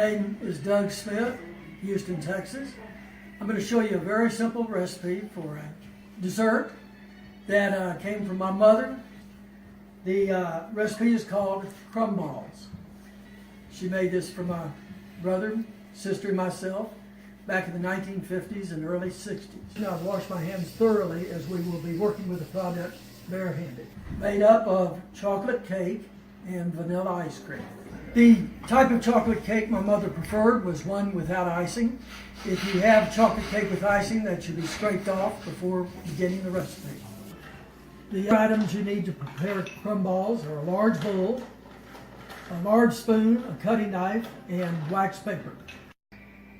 name is Doug Smith, Houston, Texas. I'm going to show you a very simple recipe for a dessert that came from my mother. The recipe is called Crumb Balls. She made this for my brother, sister, and myself back in the 1950s and early 60s. Now I've washed my hands thoroughly as we will be working with the product barehanded. Made up of chocolate cake and vanilla ice cream. The type of chocolate cake my mother preferred was one without icing. If you have chocolate cake with icing, that should be scraped off before beginning the recipe. The items you need to prepare crumb balls are a large bowl, a large spoon, a cutting knife, and wax paper.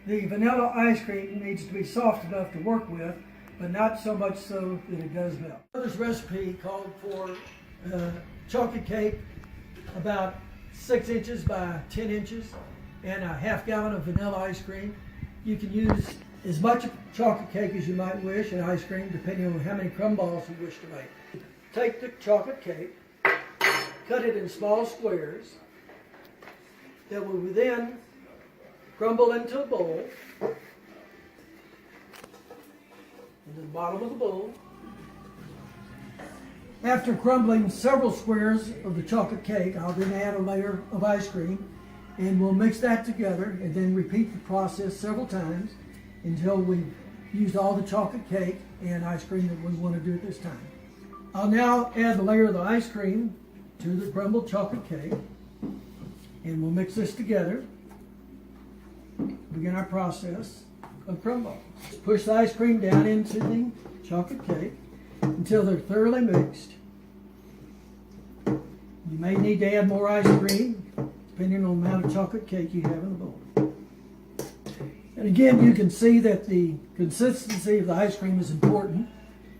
The vanilla ice cream needs to be soft enough to work with, but not so much so that it does melt. This recipe called for chocolate cake about 6 inches by 10 inches and a half gallon of vanilla ice cream. You can use as much chocolate cake as you might wish and ice cream depending on how many crumb balls you wish to make. Take the chocolate cake, cut it in small squares that will then crumble into a bowl. Into the bottom of the bowl. After crumbling several squares of the chocolate cake, I'll then add a layer of ice cream and we'll mix that together and then repeat the process several times until we've used all the chocolate cake and ice cream that we want to do at this time. I'll now add the layer of the ice cream to the crumbled chocolate cake and we'll mix this together. Begin our process of crumb balls. Push the ice cream down into the chocolate cake until they're thoroughly mixed. You may need to add more ice cream depending on the amount of chocolate cake you have in the bowl. And again, you can see that the consistency of the ice cream is important.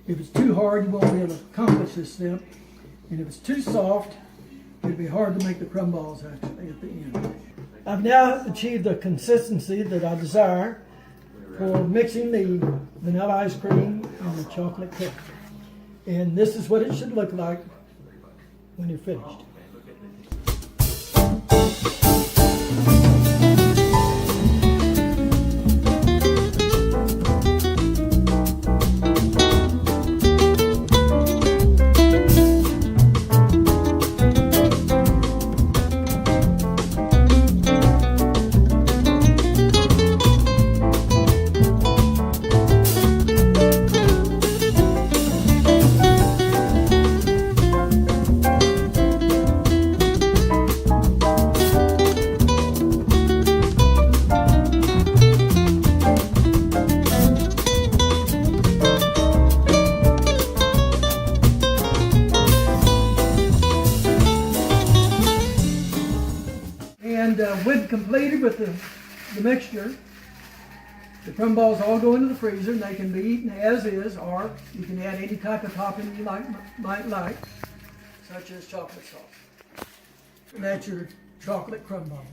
If it's too hard, you won't be able to accomplish this step. And if it's too soft, it'd be hard to make the crumb balls actually at the end. I've now achieved the consistency that I desire for mixing the vanilla ice cream and the chocolate cake. And this is what it should look like when you're finished. And when completed with the mixture, the crumb balls all go into the freezer and they can be eaten as is, or you can add any type of topping you might like, such as chocolate sauce. And that's your chocolate crumb balls.